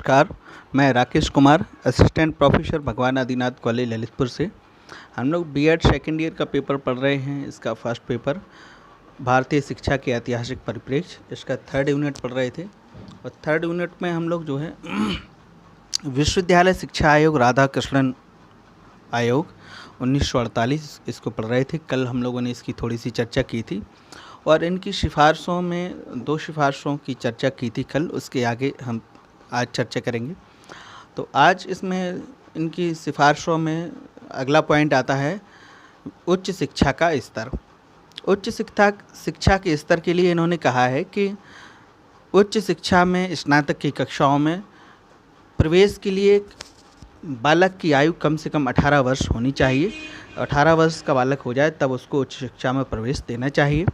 नमस्कार। मैं Rakesh Kumar, assistant professor भगवान आदिनाथ कॉलेज ललितपुर से। हम लोग बीएड सेकेंड ईयर का पेपर पढ़ रहे हैं। इसका फर्स्ट पेपर भारतीय शिक्षा के ऐतिहासिक परिप्रेक्ष्य, इसका थर्ड यूनिट पढ़ रहे थे। और थर्ड यूनिट में हम लोग जो है विश्वविद्यालय शिक्षा आयोग राधा कृष्णन आयोग 1948 इसको पढ़ रहे थे। कल हम लोगों ने इसकी थोड़ी सी चर्चा की थी और इनकी सिफारिशों में 2 सिफारिशों की चर्चा की थी कल, उसके आगे हम आज चर्चा करेंगे। तो आज इसमें इनकी सिफारिशों में अगला पॉइंट आता है उच्च शिक्षा का स्तर। उच्च शिक्षा के स्तर के लिए इन्होंने कहा है कि उच्च शिक्षा में स्नातक की कक्षाओं में प्रवेश के लिए बालक की आयु कम से कम 18 वर्ष होनी चाहिए। 18 वर्ष का बालक हो जाए तब उसको उच्च शिक्षा में प्रवेश देना चाहिए।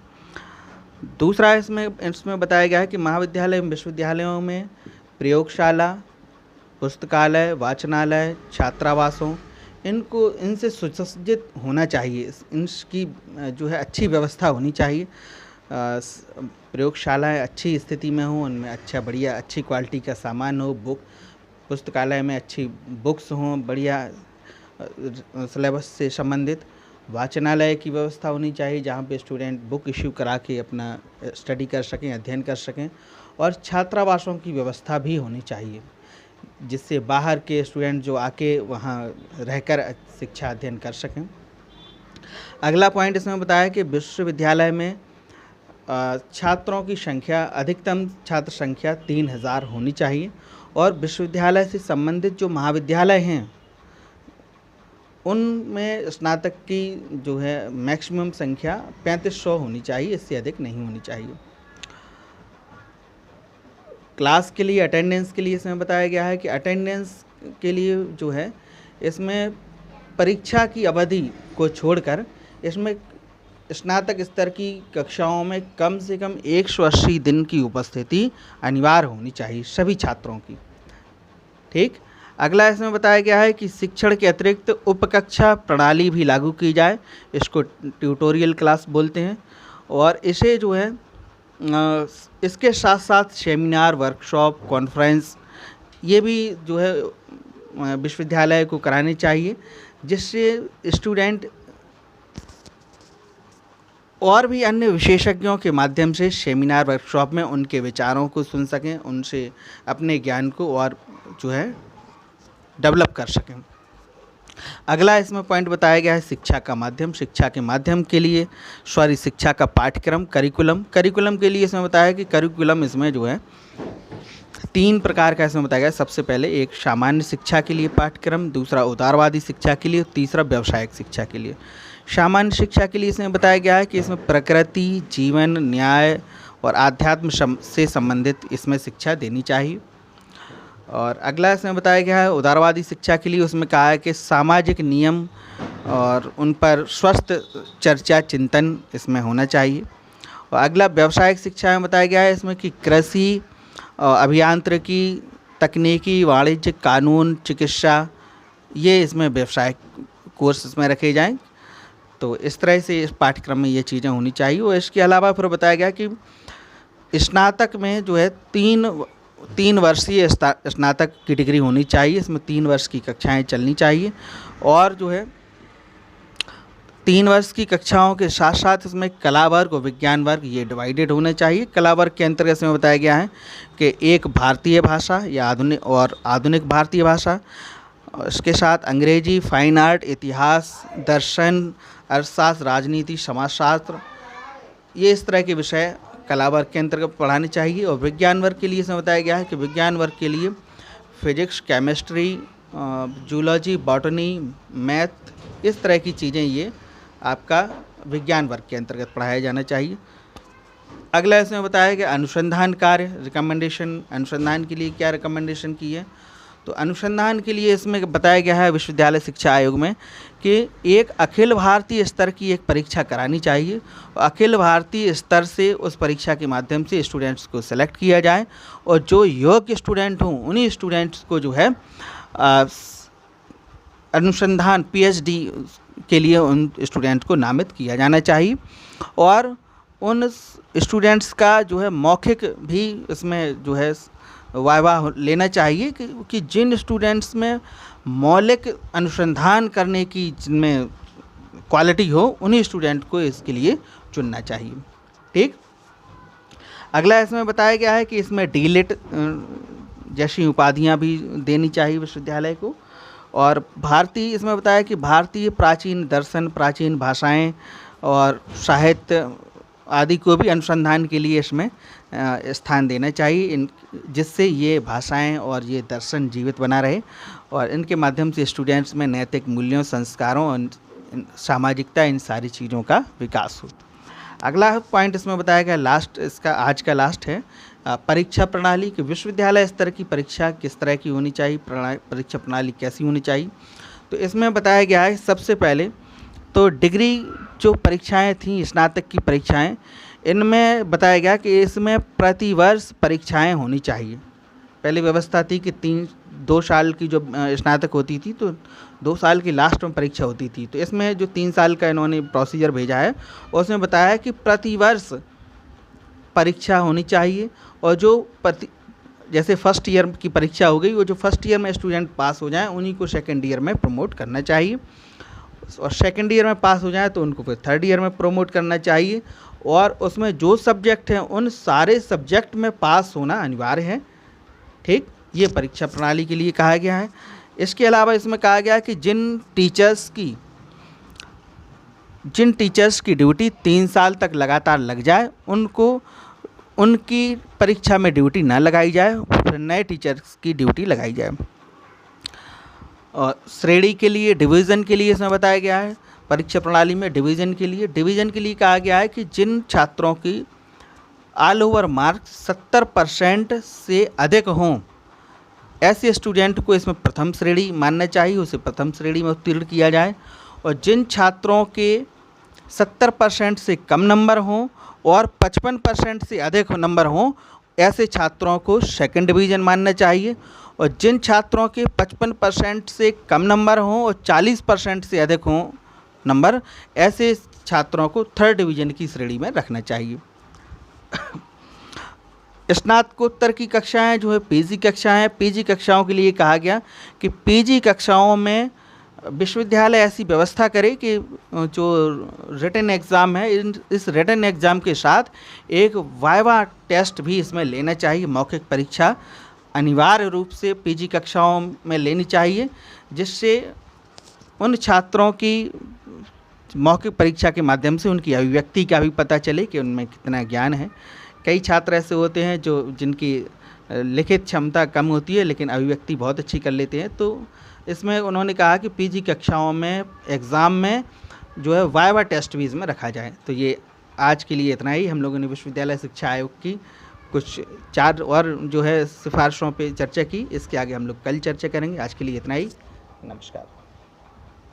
दूसरा इसमें बताया गया है कि महाविद्यालय एवं विश्वविद्यालयों में प्रयोगशाला, पुस्तकालय, वाचनालय, छात्रावासों इनसे सुसज्जित होना चाहिए। इनकी जो है अच्छी व्यवस्था होनी चाहिए। प्रयोगशालाएं अच्छी स्थिति में हों, उनमें बढ़िया अच्छी क्वालिटी का सामान हो, पुस्तकालय में अच्छी बुक्स हों, बढ़िया सिलेबस से संबंधित। वाचनालय की व्यवस्था होनी चाहिए जहाँ पे स्टूडेंट बुक इश्यू करा के अपना स्टडी कर सकें, अध्ययन कर सकें। और छात्रावासों की व्यवस्था भी होनी चाहिए जिससे बाहर के स्टूडेंट जो आके वहाँ रहकर शिक्षा अध्ययन कर सकें। अगला पॉइंट इसमें बताया कि विश्वविद्यालय में छात्रों की संख्या, अधिकतम छात्र संख्या 3000 होनी चाहिए और विश्वविद्यालय से संबंधित जो महाविद्यालय हैं उनमें स्नातक की जो है मैक्सिमम संख्या 3500 होनी चाहिए, इससे अधिक नहीं होनी चाहिए। क्लास के लिए अटेंडेंस के लिए इसमें बताया गया है कि अटेंडेंस के लिए जो है इसमें परीक्षा की अवधि को छोड़कर इसमें स्नातक स्तर की कक्षाओं में कम से कम 180 दिन की उपस्थिति अनिवार्य होनी चाहिए सभी छात्रों की। ठीक। अगला इसमें बताया गया है कि शिक्षण के अतिरिक्त उपकक्षा प्रणाली भी लागू की जाए, इसको ट्यूटोरियल क्लास बोलते हैं। और इसे जो है इसके साथ साथ सेमिनार, वर्कशॉप, कॉन्फ्रेंस ये भी जो है विश्वविद्यालय को कराने चाहिए जिससे स्टूडेंट और भी अन्य विशेषज्ञों के माध्यम से सेमिनार, वर्कशॉप में उनके विचारों को सुन सकें, उनसे अपने ज्ञान को और जो है डेवलप कर सकें। अगला इसमें पॉइंट बताया गया है शिक्षा का माध्यम। शिक्षा के माध्यम के लिए शिक्षा का पाठ्यक्रम, करिकुलम के लिए इसमें बताया कि करिकुलम इसमें जो है 3 प्रकार का इसमें बताया गया है। सबसे पहले एक सामान्य शिक्षा के लिए पाठ्यक्रम, दूसरा उदारवादी शिक्षा के लिए, तीसरा व्यावसायिक शिक्षा के लिए। सामान्य शिक्षा के लिए इसमें बताया गया है कि इसमें प्रकृति, जीवन, न्याय और आध्यात्म से संबंधित इसमें शिक्षा देनी चाहिए। और अगला इसमें बताया गया है उदारवादी शिक्षा के लिए, उसमें कहा है कि सामाजिक नियम और उन पर स्वस्थ चर्चा, चिंतन इसमें होना चाहिए। और अगला व्यावसायिक शिक्षा में बताया गया है इसमें कि कृषि, अभियांत्रिकी, तकनीकी, वाणिज्य, कानून, चिकित्सा, ये इसमें व्यावसायिक कोर्स इसमें रखे जाएं। तो इस तरह से इस पाठ्यक्रम में ये चीज़ें होनी चाहिए। और इसके अलावा फिर बताया गया कि स्नातक में जो है 3 वर्षीय स्नातक की डिग्री होनी चाहिए। इसमें 3 वर्ष की कक्षाएं चलनी चाहिए और जो है 3 वर्ष की कक्षाओं के साथ साथ इसमें कला वर्ग और विज्ञान वर्ग ये डिवाइडेड होने चाहिए। कला वर्ग के अंतर्गत इसमें बताया गया है कि एक भारतीय भाषा या आधुनिक भारतीय भाषा, इसके साथ अंग्रेजी, फाइन आर्ट, इतिहास, दर्शन, अर्थशास्त्र, राजनीति, समाजशास्त्र, ये इस तरह के विषय कला वर्ग के अंतर्गत पढ़ाने चाहिए। और विज्ञान वर्ग के लिए इसमें बताया गया है कि विज्ञान वर्ग के लिए physics, chemistry, zoology, botany, math, इस तरह की चीज़ें ये आपका विज्ञान वर्ग के अंतर्गत पढ़ाया जाना चाहिए। अगला इसमें बताया गया अनुसंधान कार्य, रिकमेंडेशन। अनुसंधान के लिए क्या रिकमेंडेशन की है? तो अनुसंधान के लिए इसमें बताया गया है विश्वविद्यालय शिक्षा आयोग में कि एक अखिल भारतीय स्तर की एक परीक्षा करानी चाहिए और अखिल भारतीय स्तर से उस परीक्षा के माध्यम से स्टूडेंट्स को सेलेक्ट किया जाए और जो योग्य स्टूडेंट हों उन्हीं स्टूडेंट्स को जो है अनुसंधान पीएचडी के लिए उन स्टूडेंट को नामित किया जाना चाहिए। और उन स्टूडेंट्स का जो है मौखिक भी इसमें जो है वाइवा लेना चाहिए कि जिन स्टूडेंट्स में मौलिक अनुसंधान करने की जिनमें क्वालिटी हो, उन्हीं स्टूडेंट को इसके लिए चुनना चाहिए। ठीक। अगला इसमें बताया गया है कि इसमें डीलिट जैसी उपाधियां भी देनी चाहिए विश्वविद्यालय को। और भारतीय, इसमें बताया कि भारतीय प्राचीन दर्शन, प्राचीन भाषाएं और साहित्य आदि को भी अनुसंधान के लिए इसमें स्थान देना चाहिए, जिससे ये भाषाएं और ये दर्शन जीवित बना रहे और इनके माध्यम से स्टूडेंट्स में नैतिक मूल्यों, संस्कारों और सामाजिकता, इन सारी चीज़ों का विकास हो। अगला पॉइंट इसमें बताया गया, लास्ट, इसका आज का लास्ट है, परीक्षा प्रणाली कि विश्वविद्यालय स्तर की परीक्षा किस तरह की होनी चाहिए, परीक्षा प्रणाली कैसी होनी चाहिए। तो इसमें बताया गया है सबसे पहले तो डिग्री जो परीक्षाएं थीं, स्नातक की परीक्षाएं, इनमें बताया गया कि इसमें प्रतिवर्ष परीक्षाएं होनी चाहिए। पहले व्यवस्था थी कि 2 साल की जो स्नातक होती थी तो 2 साल की लास्ट में परीक्षा होती थी। तो इसमें जो 3 साल का इन्होंने प्रोसीजर भेजा है उसमें बताया कि प्रतिवर्ष परीक्षा होनी चाहिए। और जो जैसे फर्स्ट ईयर की परीक्षा हो गई, वो जो फर्स्ट ईयर में स्टूडेंट पास हो जाएं उन्हीं को सेकेंड ईयर में प्रमोट करना चाहिए, और सेकेंड ईयर में पास हो जाए तो उनको फिर थर्ड ईयर में प्रमोट करना चाहिए। और उसमें जो सब्जेक्ट हैं उन सारे सब्जेक्ट में पास होना अनिवार्य है। ठीक, ये परीक्षा प्रणाली के लिए कहा गया है। इसके अलावा इसमें कहा गया है कि जिन टीचर्स की ड्यूटी 3 साल तक लगातार लग जाए, उनकी परीक्षा में ड्यूटी ना लगाई जाए, फिर नए टीचर्स की ड्यूटी लगाई जाए। और श्रेणी के लिए, डिवीज़न के लिए इसमें बताया गया है परीक्षा प्रणाली में डिवीज़न के लिए कहा गया है कि जिन छात्रों की ऑल ओवर मार्क्स 70% से अधिक हों, ऐसे स्टूडेंट को इसमें प्रथम श्रेणी मानना चाहिए, उसे प्रथम श्रेणी में उत्तीर्ण किया जाए। और जिन छात्रों के 70% से कम नंबर हों और 55% से अधिक नंबर हों, ऐसे छात्रों को सेकंड डिवीज़न मानना चाहिए। और जिन छात्रों के 55% से कम नंबर हों और 40% से अधिक हों नंबर, ऐसे छात्रों को थर्ड डिवीज़न की श्रेणी में रखना चाहिए। स्नातकोत्तर की कक्षाएं जो है पीजी कक्षाएं, पीजी कक्षाओं के लिए कहा गया कि पीजी कक्षाओं में विश्वविद्यालय ऐसी व्यवस्था करे कि जो रिटन एग्ज़ाम है, इस रिटन एग्ज़ाम के साथ एक वाइवा टेस्ट भी इसमें लेना चाहिए। मौखिक परीक्षा अनिवार्य रूप से पीजी कक्षाओं में लेनी चाहिए, जिससे उन छात्रों की मौखिक परीक्षा के माध्यम से उनकी अभिव्यक्ति का भी पता चले कि उनमें कितना ज्ञान है। कई छात्र ऐसे होते हैं जिनकी लिखित क्षमता कम होती है लेकिन अभिव्यक्ति बहुत अच्छी कर लेते हैं। तो इसमें उन्होंने कहा कि पीजी कक्षाओं में एग्ज़ाम में जो है वाइवा टेस्ट भी इसमें रखा जाए। तो ये आज के लिए इतना ही। हम लोगों ने विश्वविद्यालय शिक्षा आयोग की कुछ 4 और जो है सिफारिशों पे चर्चा की, इसके आगे हम लोग कल चर्चा करेंगे। आज के लिए इतना ही। नमस्कार।